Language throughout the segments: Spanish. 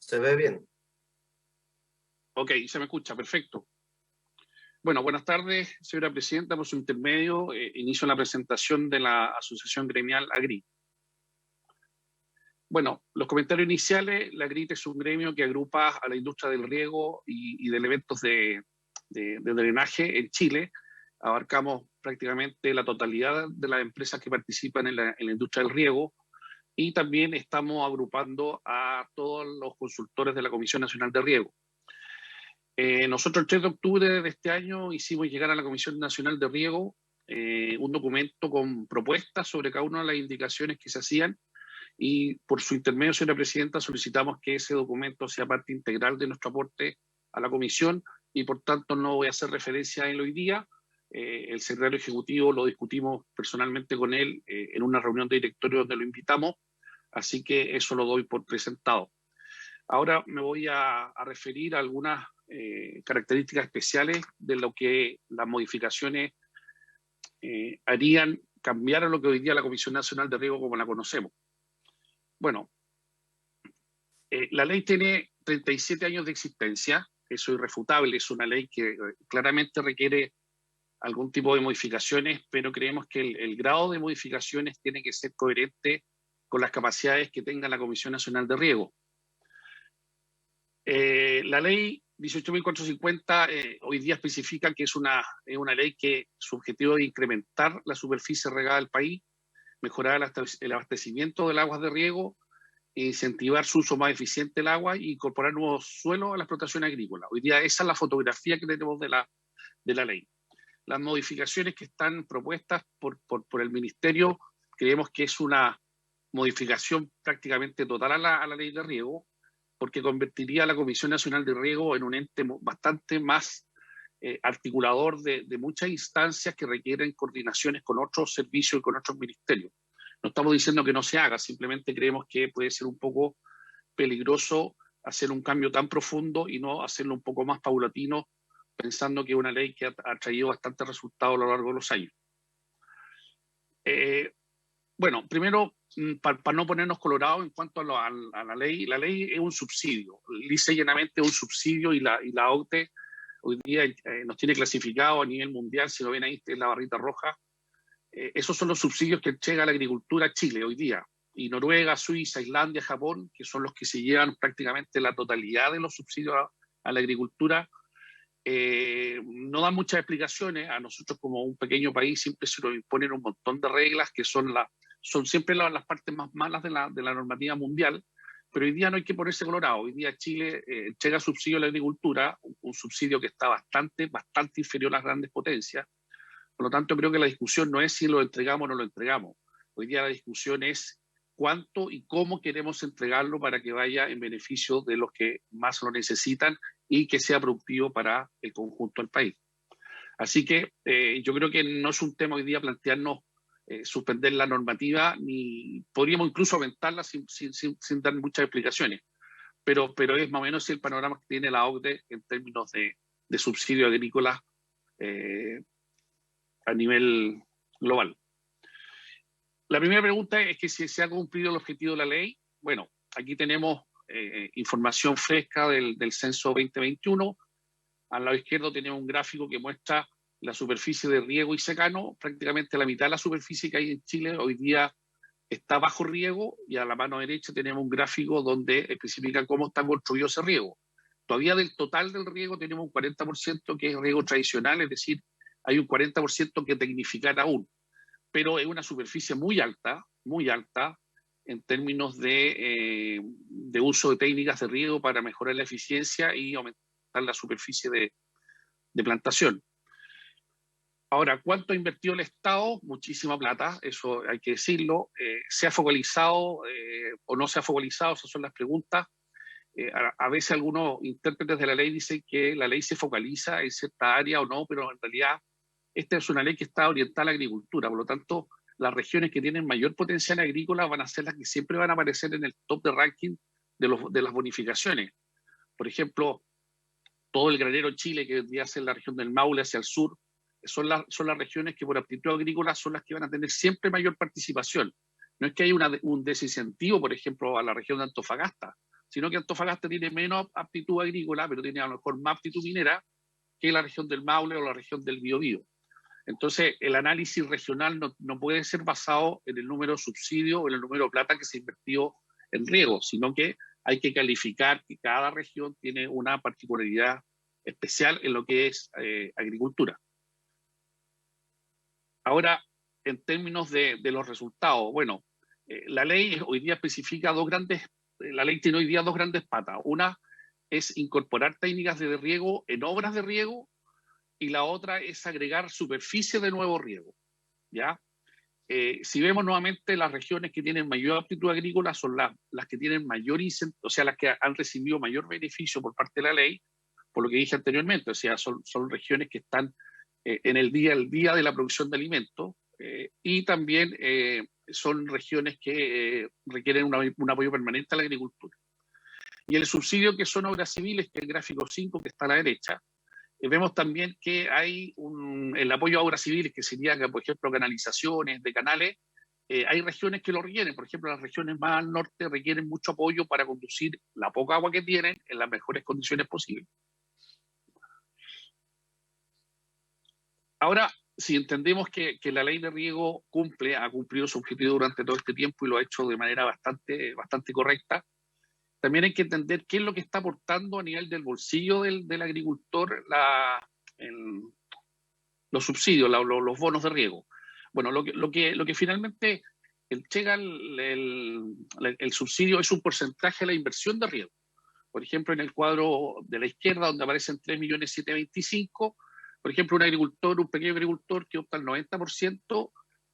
Se ve bien. Ok, se me escucha, perfecto. Bueno, buenas tardes, señora presidenta. Por su intermedio, inicio la presentación de la Asociación Gremial AGRIT. Bueno, los comentarios iniciales. La AGRIT es un gremio que agrupa a la industria del riego y de elementos de drenaje en Chile. Abarcamos prácticamente la totalidad de las empresas que participan en la industria del riego, y también estamos agrupando a todos los consultores de la Comisión Nacional de Riego. Nosotros el 3 de octubre de este año hicimos llegar a la Comisión Nacional de Riego un documento con propuestas sobre cada una de las indicaciones que se hacían, y por su intermedio, señora presidenta, solicitamos que ese documento sea parte integral de nuestro aporte a la comisión, y por tanto no voy a hacer referencia a él hoy día. El secretario ejecutivo lo discutimos personalmente con él en una reunión de directorio donde lo invitamos, así que eso lo doy por presentado. Ahora me voy a referir a algunas características especiales de lo que las modificaciones harían cambiar a lo que hoy día la Comisión Nacional de Riego como la conocemos. Bueno, la ley tiene 37 años de existencia, eso es irrefutable, es una ley que claramente requiere algún tipo de modificaciones, pero creemos que el grado de modificaciones tiene que ser coherente con las capacidades que tenga la Comisión Nacional de Riego. La ley 18.450 hoy día especifica que es una ley que su objetivo es incrementar la superficie regada del país, mejorar el abastecimiento del agua de riego, incentivar su uso más eficiente del agua e incorporar nuevos suelos a la explotación agrícola. Hoy día esa es la fotografía que tenemos de la ley. Las modificaciones que están propuestas por el Ministerio creemos que es una modificación prácticamente total a la ley de riego, porque convertiría a la Comisión Nacional de Riego en un ente bastante más articulador de muchas instancias que requieren coordinaciones con otros servicios y con otros ministerios. No estamos diciendo que no se haga, simplemente creemos que puede ser un poco peligroso hacer un cambio tan profundo y no hacerlo un poco más paulatino, pensando que es una ley que ha traído bastantes resultados a lo largo de los años. Bueno, primero, para no ponernos colorados en cuanto a la ley es un subsidio, lisa y llanamente un subsidio, y la OCDE hoy día nos tiene clasificado a nivel mundial, si lo ven ahí en la barrita roja. Esos son los subsidios que entrega la agricultura a Chile hoy día, y Noruega, Suiza, Islandia, Japón, que son los que se llevan prácticamente la totalidad de los subsidios a la agricultura, no dan muchas explicaciones. A nosotros como un pequeño país siempre se nos imponen un montón de reglas que son siempre las partes más malas de la normativa mundial, pero hoy día no hay que ponerse colorado. Hoy día Chile entrega subsidio a la agricultura, un subsidio que está bastante inferior a las grandes potencias. Por lo tanto, creo que la discusión no es si lo entregamos o no lo entregamos. Hoy día la discusión es cuánto y cómo queremos entregarlo para que vaya en beneficio de los que más lo necesitan y que sea productivo para el conjunto del país. Así que yo creo que no es un tema hoy día plantearnos suspender la normativa, ni podríamos incluso aumentarla sin dar muchas explicaciones, pero es más o menos el panorama que tiene la OCDE en términos de subsidio agrícola a nivel global. La primera pregunta es que si se ha cumplido el objetivo de la ley. Bueno, aquí tenemos información fresca del censo 2021. Al lado izquierdo tenemos un gráfico que muestra la superficie de riego y secano. Prácticamente la mitad de la superficie que hay en Chile hoy día está bajo riego, y a la mano derecha tenemos un gráfico donde especifica cómo está construido ese riego. Todavía del total del riego tenemos un 40% que es riego tradicional, es decir, hay un 40% que tecnificar aún, pero es una superficie muy alta en términos de uso de técnicas de riego para mejorar la eficiencia y aumentar la superficie de plantación. Ahora, ¿cuánto ha invertido el Estado? Muchísima plata, eso hay que decirlo. ¿Se ha focalizado o no se ha focalizado? Esas son las preguntas. A veces algunos intérpretes de la ley dicen que la ley se focaliza en cierta área o no, pero en realidad esta es una ley que está orientada a la agricultura. Por lo tanto, las regiones que tienen mayor potencial agrícola van a ser las que siempre van a aparecer en el top de ranking de las bonificaciones. Por ejemplo, todo el granero Chile, que vendría a ser la región del Maule hacia el sur, son las regiones que por aptitud agrícola son las que van a tener siempre mayor participación. No es que haya un desincentivo, por ejemplo, a la región de Antofagasta, sino que Antofagasta tiene menos aptitud agrícola, pero tiene a lo mejor más aptitud minera que la región del Maule o la región del Biobío. Entonces, el análisis regional no puede ser basado en el número de subsidios o en el número de plata que se invirtió en riego, sino que hay que calificar que cada región tiene una particularidad especial en lo que es agricultura. Ahora, en términos de los resultados, bueno, la ley hoy día especifica la ley tiene hoy día dos grandes patas. Una es incorporar técnicas de riego en obras de riego y la otra es agregar superficie de nuevo riego, ¿ya? Si vemos nuevamente, las regiones que tienen mayor aptitud agrícola son las que tienen mayor incentivo, o sea, las que han recibido mayor beneficio por parte de la ley, por lo que dije anteriormente, o sea, son regiones que están en el día de la producción de alimentos, y también son regiones que requieren un apoyo permanente a la agricultura. Y el subsidio que son obras civiles, que es el gráfico 5 que está a la derecha, vemos también que hay el apoyo a obras civiles, que sería, por ejemplo, canalizaciones de canales. Hay regiones que lo requieren, por ejemplo, las regiones más al norte requieren mucho apoyo para conducir la poca agua que tienen en las mejores condiciones posibles. Ahora, si entendemos que la ley de riego ha cumplido su objetivo durante todo este tiempo y lo ha hecho de manera bastante correcta, también hay que entender qué es lo que está aportando a nivel del bolsillo del agricultor los subsidios, los bonos de riego. Bueno, lo que finalmente entrega el subsidio es un porcentaje de la inversión de riego. Por ejemplo, en el cuadro de la izquierda, donde aparecen 3.725.000, por ejemplo, un pequeño agricultor que opta al 90%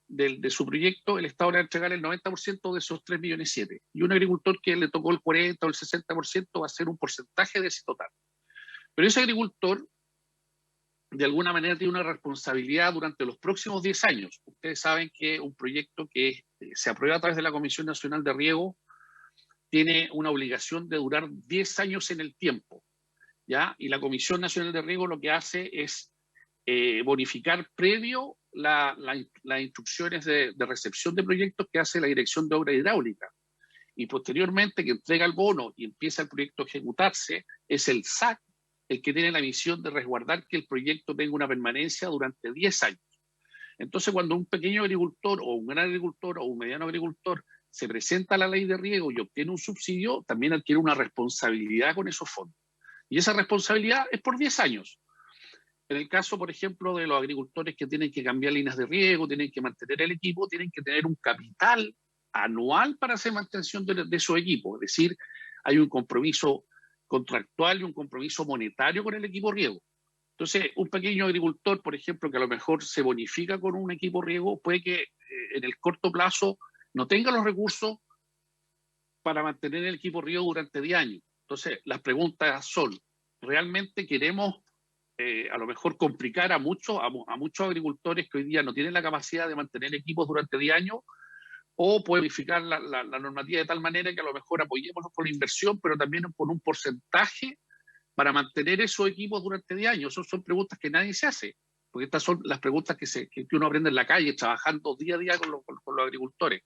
de su proyecto, el Estado le va a entregar el 90% de esos 3.700.000. Y un agricultor que le tocó el 40 o el 60% va a ser un porcentaje de ese total. Pero ese agricultor, de alguna manera, tiene una responsabilidad durante los próximos 10 años. Ustedes saben que un proyecto que se aprueba a través de la Comisión Nacional de Riego tiene una obligación de durar 10 años en el tiempo, ¿ya? Y la Comisión Nacional de Riego lo que hace es bonificar previo las instrucciones de recepción de proyectos que hace la Dirección de Obra Hidráulica. Y posteriormente, que entrega el bono y empieza el proyecto a ejecutarse, es el SAC el que tiene la misión de resguardar que el proyecto tenga una permanencia durante 10 años. Entonces, cuando un pequeño agricultor o un gran agricultor o un mediano agricultor se presenta a la ley de riego y obtiene un subsidio, también adquiere una responsabilidad con esos fondos. Y esa responsabilidad es por 10 años. En el caso, por ejemplo, de los agricultores que tienen que cambiar líneas de riego, tienen que mantener el equipo, tienen que tener un capital anual para hacer mantención de su equipo. Es decir, hay un compromiso contractual y un compromiso monetario con el equipo riego. Entonces, un pequeño agricultor, por ejemplo, que a lo mejor se bonifica con un equipo riego, puede que en el corto plazo no tenga los recursos para mantener el equipo riego durante 10 años. Entonces, las preguntas son, ¿realmente queremos a lo mejor complicar a muchos agricultores que hoy día no tienen la capacidad de mantener equipos durante 10 años? ¿O puede modificar la normativa de tal manera que a lo mejor apoyémonos con la inversión, pero también con un porcentaje para mantener esos equipos durante 10 años? Esas son preguntas que nadie se hace, porque estas son las preguntas que uno aprende en la calle, trabajando día a día con los agricultores.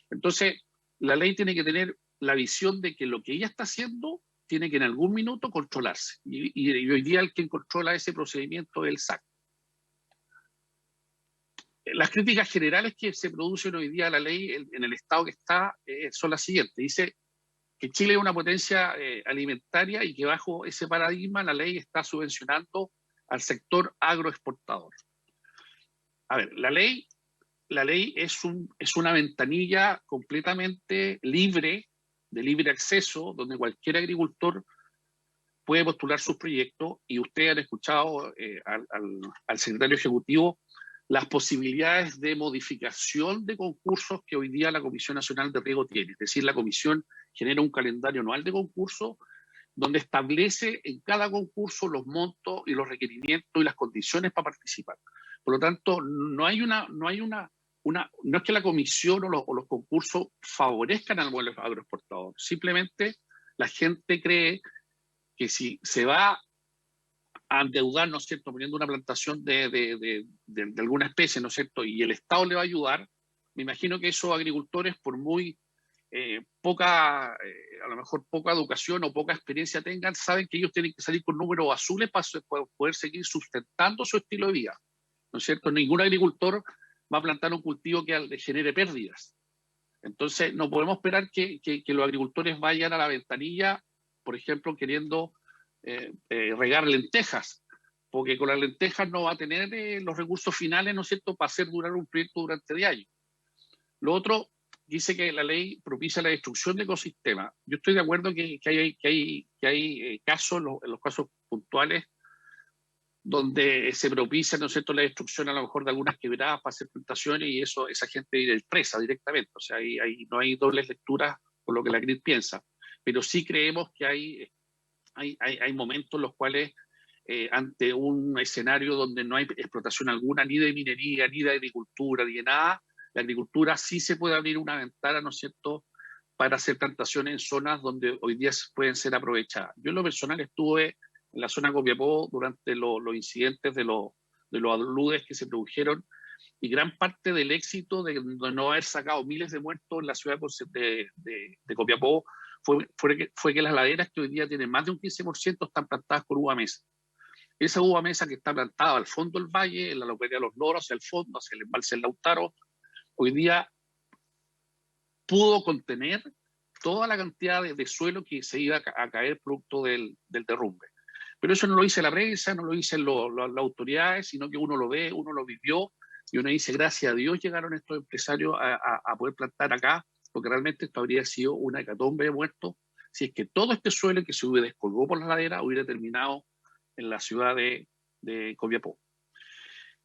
Entonces, la ley tiene que tener la visión de que lo que ella está haciendo tiene que en algún minuto controlarse. Y hoy día el que controla ese procedimiento es el SAC. Las críticas generales que se producen hoy día a la ley en el estado que está son las siguientes. Dice que Chile es una potencia alimentaria y que bajo ese paradigma la ley está subvencionando al sector agroexportador. A ver, la ley es una ventanilla completamente libre, de libre acceso, donde cualquier agricultor puede postular sus proyectos, y ustedes han escuchado al secretario ejecutivo las posibilidades de modificación de concursos que hoy día la Comisión Nacional de Riego tiene. Es decir, la Comisión genera un calendario anual de concursos donde establece en cada concurso los montos y los requerimientos y las condiciones para participar. Por lo tanto, no es que la comisión o los concursos favorezcan al modelo agroexportador. Simplemente la gente cree que si se va a endeudar, ¿no es cierto?, poniendo una plantación de alguna especie, ¿no es cierto?, y el Estado le va a ayudar, me imagino que esos agricultores, por muy a lo mejor poca educación o poca experiencia tengan, saben que ellos tienen que salir con números azules para poder seguir sustentando su estilo de vida, ¿no es cierto? Ningún agricultor va a plantar un cultivo que le genere pérdidas. Entonces, no podemos esperar que los agricultores vayan a la ventanilla, por ejemplo, queriendo regar lentejas, porque con las lentejas no va a tener los recursos finales, ¿no es cierto?, para hacer durar un proyecto durante 10 años. Lo otro, dice que la ley propicia la destrucción de ecosistemas. Yo estoy de acuerdo que hay casos, en los casos puntuales, donde se propicia, ¿no es cierto?, la destrucción a lo mejor de algunas quebradas para hacer plantaciones y esa gente viene presa directamente. O sea, no hay dobles lecturas por lo que la CNIL piensa. Pero sí creemos que hay momentos en los cuales, ante un escenario donde no hay explotación alguna, ni de minería, ni de agricultura, ni de nada, la agricultura sí se puede abrir una ventana, ¿no es cierto?, para hacer plantaciones en zonas donde hoy día pueden ser aprovechadas. Yo en lo personal estuve en la zona de Copiapó durante los incidentes de los aludes que se produjeron, y gran parte del éxito de no haber sacado miles de muertos en la ciudad de Copiapó fue que las laderas que hoy día tienen más de un 15% están plantadas con uva mesa. Esa uva mesa que está plantada al fondo del valle, en la localidad de Los Loros, hacia el fondo, hacia el embalse del Lautaro, hoy día pudo contener toda la cantidad de suelo que se iba a caer producto del derrumbe. Pero eso no lo dice la prensa, no lo dicen las autoridades, sino que uno lo ve, uno lo vivió, y uno dice, gracias a Dios llegaron estos empresarios a poder plantar acá, porque realmente esto habría sido una hecatombe de muertos si es que todo este suelo que se hubiera descolgó por la ladera hubiera terminado en la ciudad de Copiapó.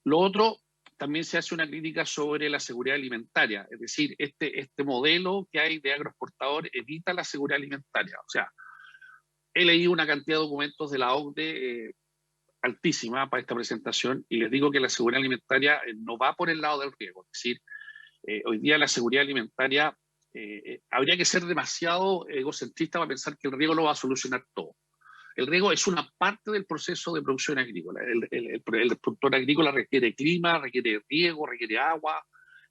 Lo otro, también se hace una crítica sobre la seguridad alimentaria, es decir, este modelo que hay de agroexportador evita la seguridad alimentaria. O sea, he leído una cantidad de documentos de la OCDE altísima para esta presentación, y les digo que la seguridad alimentaria no va por el lado del riego. Es decir, hoy día la seguridad alimentaria, habría que ser demasiado egocentrista para pensar que el riego lo va a solucionar todo. El riego es una parte del proceso de producción agrícola. El productor agrícola requiere clima, requiere riego, requiere agua,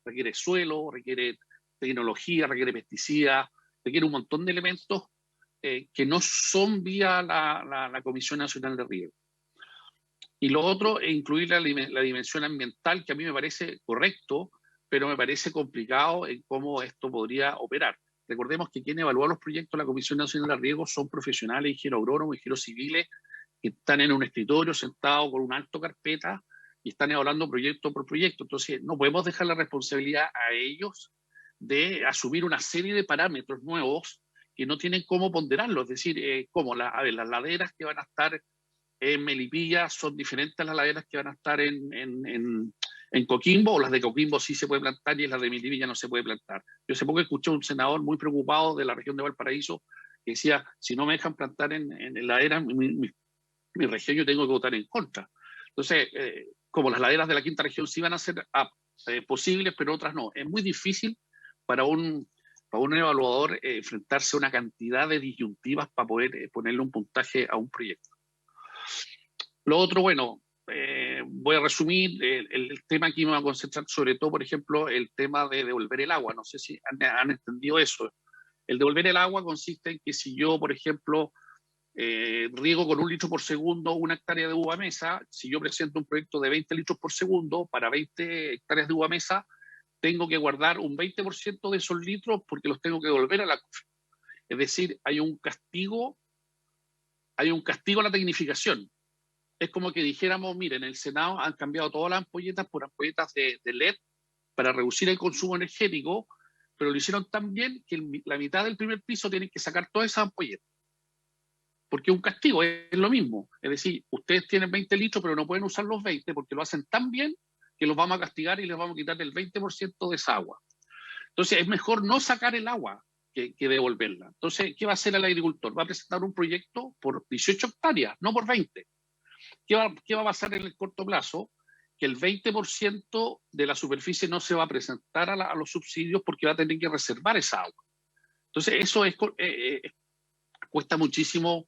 requiere suelo, requiere tecnología, requiere pesticidas, requiere un montón de elementos que no son vía la Comisión Nacional de Riego. Y lo otro es incluir la dimensión ambiental, que a mí me parece correcto, pero me parece complicado en cómo esto podría operar. Recordemos que quien evalúa los proyectos de la Comisión Nacional de Riego son profesionales, ingenieros agrónomos, ingenieros civiles, que están en un escritorio sentados con una alta carpeta y están evaluando proyecto por proyecto. Entonces, no podemos dejar la responsabilidad a ellos de asumir una serie de parámetros nuevos que no tienen cómo ponderarlos. Es decir, como las laderas que van a estar en Melipilla son diferentes a las laderas que van a estar en Coquimbo, o las de Coquimbo sí se puede plantar y las de Melipilla no se puede plantar. Yo hace poco escuché a un senador muy preocupado de la región de Valparaíso que decía, si no me dejan plantar en laderas, mi región, yo tengo que votar en contra. Entonces, como las laderas de la quinta región sí van a ser posibles, pero otras no. Es muy difícil para un evaluador enfrentarse a una cantidad de disyuntivas para poder ponerle un puntaje a un proyecto. Lo otro, bueno, voy a resumir el tema. Aquí me voy a concentrar sobre todo, por ejemplo, el tema de devolver el agua. No sé si han entendido eso. El devolver el agua consiste en que si yo, por ejemplo, riego con 1 litro por segundo una hectárea de uva mesa, si yo presento un proyecto de 20 litros por segundo para 20 hectáreas de uva mesa, tengo que guardar un 20% de esos litros porque los tengo que devolver a la COFE. Es decir, hay un castigo a la tecnificación. Es como que dijéramos, miren, en el Senado han cambiado todas las ampolletas por ampolletas de LED para reducir el consumo energético, pero lo hicieron tan bien que la mitad del primer piso tienen que sacar todas esas ampolletas. Porque un castigo es lo mismo. Es decir, ustedes tienen 20 litros, pero no pueden usar los 20 porque lo hacen tan bien que los vamos a castigar y les vamos a quitar el 20% de esa agua. Entonces, es mejor no sacar el agua que devolverla. Entonces, ¿qué va a hacer el agricultor? Va a presentar un proyecto por 18 hectáreas, no por 20. ¿Qué va a pasar en el corto plazo? Que el 20% de la superficie no se va a presentar a los subsidios porque va a tener que reservar esa agua. Entonces, eso cuesta muchísimo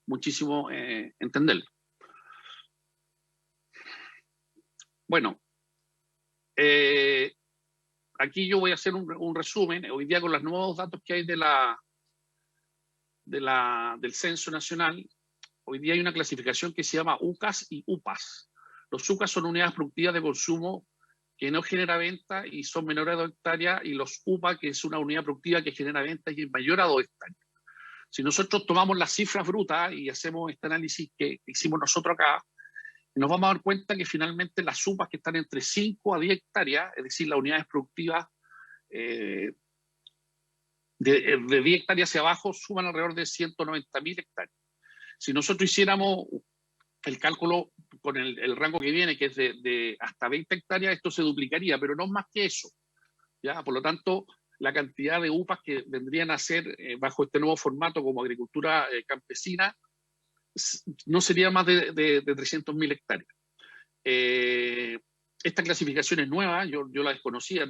entenderlo. Bueno, aquí yo voy a hacer un resumen. Hoy día con los nuevos datos que hay del Censo Nacional, hoy día hay una clasificación que se llama UCAS y UPAS. Los UCAS son unidades productivas de consumo que no genera venta y son menores a 2 hectáreas, y los UPA, que es una unidad productiva que genera venta y es mayor a 2 hectáreas. Si nosotros tomamos las cifras brutas y hacemos este análisis que hicimos nosotros acá, nos vamos a dar cuenta que finalmente las UPAs que están entre 5 a 10 hectáreas, es decir, las unidades productivas de 10 hectáreas hacia abajo, suman alrededor de 190.000 hectáreas. Si nosotros hiciéramos el cálculo con el rango que viene, que es de hasta 20 hectáreas, esto se duplicaría, pero no más que eso, ¿ya? Por lo tanto, la cantidad de UPAs que vendrían a ser bajo este nuevo formato como agricultura campesina no sería más de 300.000 hectáreas. Esta clasificación es nueva, yo la desconocía.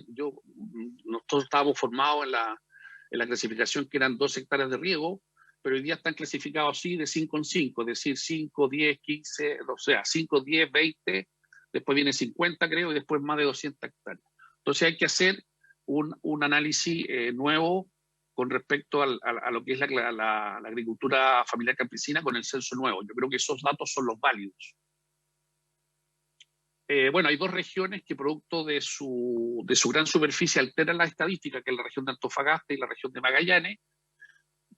Nosotros estábamos formados en la clasificación que eran 2 hectáreas de riego, pero hoy día están clasificados así de 5 en 5, es decir, 5, 10, 15, o sea, 5, 10, 20, después viene 50, creo, y después más de 200 hectáreas. Entonces hay que hacer un análisis nuevo con respecto a lo que es la agricultura familiar campesina con el censo nuevo. Yo creo que esos datos son los válidos. Bueno, hay 2 regiones que producto de su gran superficie alteran las estadísticas, que es la región de Antofagasta y la región de Magallanes,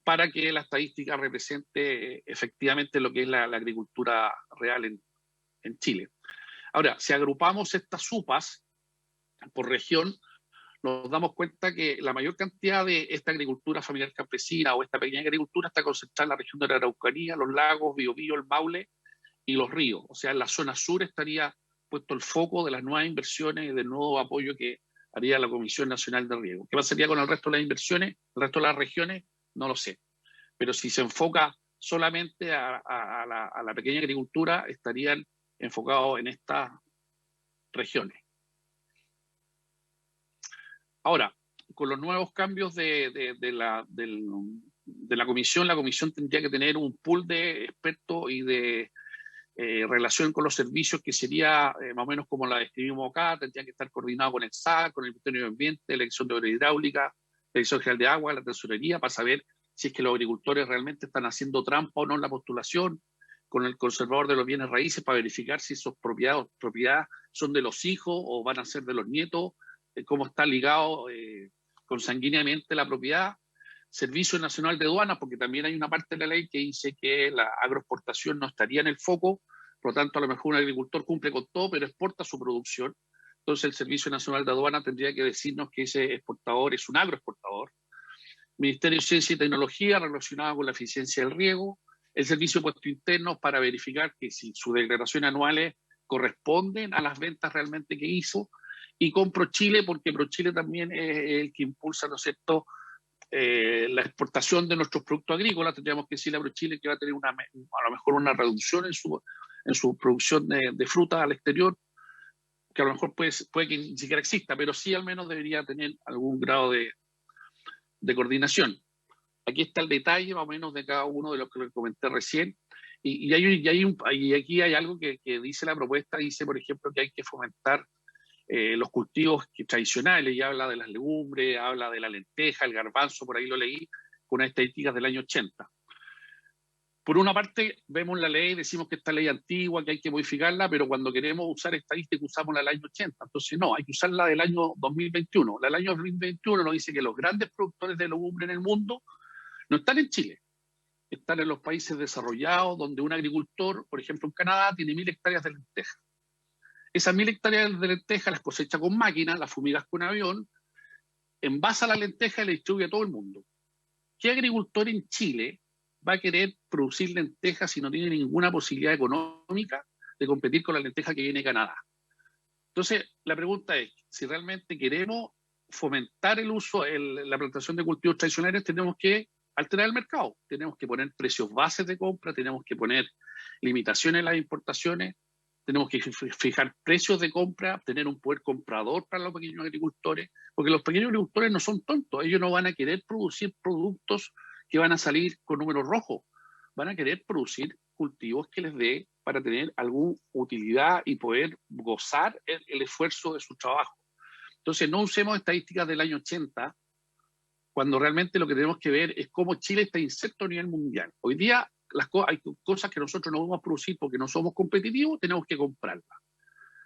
para que la estadística represente efectivamente lo que es la agricultura real en Chile. Ahora, si agrupamos estas UPAs por región, nos damos cuenta que la mayor cantidad de esta agricultura familiar campesina o esta pequeña agricultura está concentrada en la región de la Araucanía, los lagos, Biobío, el Maule y los ríos. O sea, en la zona sur estaría puesto el foco de las nuevas inversiones y del nuevo apoyo que haría la Comisión Nacional de Riego. ¿Qué pasaría con el resto de las inversiones, el resto de las regiones? No lo sé. Pero si se enfoca solamente a la pequeña agricultura, estarían enfocados en estas regiones. Ahora, con los nuevos cambios de la comisión tendría que tener un pool de expertos y de relación con los servicios que sería más o menos como la describimos acá. Tendría que estar coordinado con el SAC, con el Ministerio de Ambiente, la Dirección de Obras Hidráulicas, la Dirección General de Agua, la Tesorería, para saber si es que los agricultores realmente están haciendo trampa o no en la postulación, con el conservador de los bienes raíces para verificar si esos propiedades son de los hijos o van a ser de los nietos, cómo está ligado consanguíneamente la propiedad. Servicio Nacional de Aduanas, porque también hay una parte de la ley que dice que la agroexportación no estaría en el foco, por lo tanto a lo mejor un agricultor cumple con todo, pero exporta su producción. Entonces el Servicio Nacional de Aduanas tendría que decirnos que ese exportador es un agroexportador. Ministerio de Ciencia y Tecnología relacionado con la eficiencia del riego. El Servicio de Puestos Internos para verificar que si sus declaraciones anuales corresponden a las ventas realmente que hizo. Y con ProChile, porque ProChile también es el que impulsa, ¿no es cierto?, la exportación de nuestros productos agrícolas. Tendríamos que decirle a ProChile que va a tener a lo mejor una reducción en su producción de fruta al exterior, que a lo mejor puede que ni siquiera exista, pero sí al menos debería tener algún grado de coordinación. Aquí está el detalle más o menos de cada uno de los que les comenté recién. Y aquí hay algo que dice la propuesta, dice por ejemplo que hay que fomentar los cultivos tradicionales, y habla de las legumbres, habla de la lenteja, el garbanzo, por ahí lo leí, con unas estadísticas del año 80. Por una parte, vemos la ley, decimos que esta ley es antigua, que hay que modificarla, pero cuando queremos usar estadística usamos la del año 80. Entonces, no, hay que usar la del año 2021. La del año 2021 nos dice que los grandes productores de legumbre en el mundo no están en Chile, están en los países desarrollados, donde un agricultor, por ejemplo en Canadá, tiene 1.000 hectáreas de lenteja. Esas 1.000 hectáreas de lenteja las cosecha con máquinas, las fumigas con avión, envasa la lenteja y la distribuye a todo el mundo. ¿Qué agricultor en Chile va a querer producir lentejas si no tiene ninguna posibilidad económica de competir con la lenteja que viene de Canadá? Entonces, la pregunta es, si realmente queremos fomentar el uso, la plantación de cultivos tradicionales, tenemos que alterar el mercado. Tenemos que poner precios bases de compra, tenemos que poner limitaciones en las importaciones, tenemos que fijar precios de compra, tener un poder comprador para los pequeños agricultores, porque los pequeños agricultores no son tontos, ellos no van a querer producir productos que van a salir con números rojos, van a querer producir cultivos que les dé para tener alguna utilidad y poder gozar el esfuerzo de su trabajo. Entonces, no usemos estadísticas del año 80, cuando realmente lo que tenemos que ver es cómo Chile está inserto a nivel mundial. Hoy día hay cosas que nosotros no vamos a producir porque no somos competitivos, tenemos que comprarlas.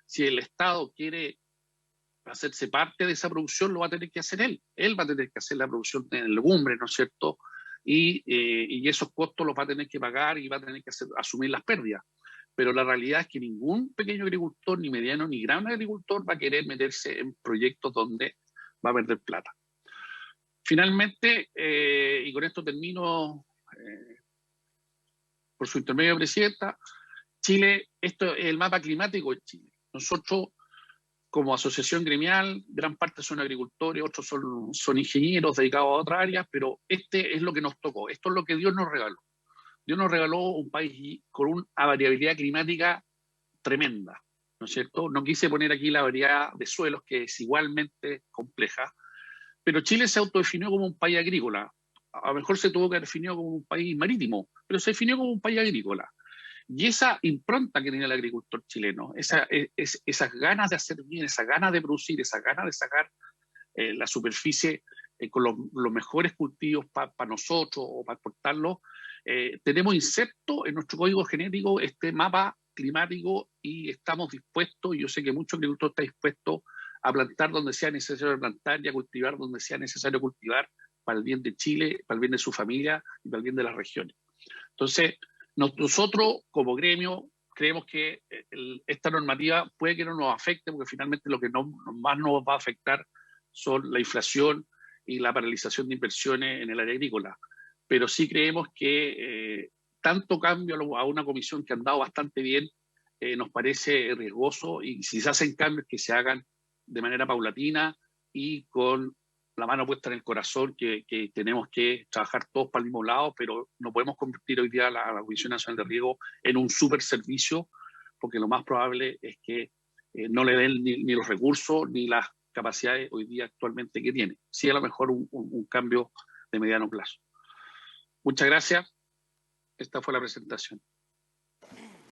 Si el Estado quiere hacerse parte de esa producción, lo va a tener que hacer él. Él va a tener que hacer la producción de legumbres, ¿no es cierto? Y esos costos los va a tener que pagar y va a tener que asumir las pérdidas. Pero la realidad es que ningún pequeño agricultor, ni mediano, ni gran agricultor va a querer meterse en proyectos donde va a perder plata. Finalmente, y con esto termino, por su intermedio, Presidenta, Chile, esto es el mapa climático de Chile. Nosotros, como asociación gremial, gran parte son agricultores, otros son ingenieros dedicados a otras áreas, pero este es lo que nos tocó, esto es lo que Dios nos regaló. Dios nos regaló un país con una variabilidad climática tremenda, ¿no es cierto? No quise poner aquí la variedad de suelos, que es igualmente compleja, pero Chile se autodefinió como un país agrícola. A lo mejor se tuvo que definir como un país marítimo, pero se definió como un país agrícola. Y esa impronta que tiene el agricultor chileno, esas ganas de hacer bien, esas ganas de producir, esas ganas de sacar la superficie con los mejores cultivos para nosotros o para exportarlos, tenemos inserto en nuestro código genético este mapa climático y estamos dispuestos, y yo sé que muchos agricultores están dispuestos a plantar donde sea necesario plantar y a cultivar donde sea necesario cultivar para el bien de Chile, para el bien de su familia y para el bien de las regiones. Entonces, nosotros como gremio creemos que esta normativa puede que no nos afecte, porque finalmente lo que más nos va a afectar son la inflación y la paralización de inversiones en el área agrícola. Pero sí creemos que tanto cambio a una comisión que ha andado bastante bien nos parece riesgoso, y si se hacen cambios, que se hagan de manera paulatina y con la mano puesta en el corazón, que tenemos que trabajar todos para el mismo lado, pero no podemos convertir hoy día la Comisión Nacional de Riego en un super servicio, porque lo más probable es que no le den ni los recursos ni las capacidades hoy día actualmente que tiene. Sí, a lo mejor un cambio de mediano plazo. Muchas gracias. Esta fue la presentación.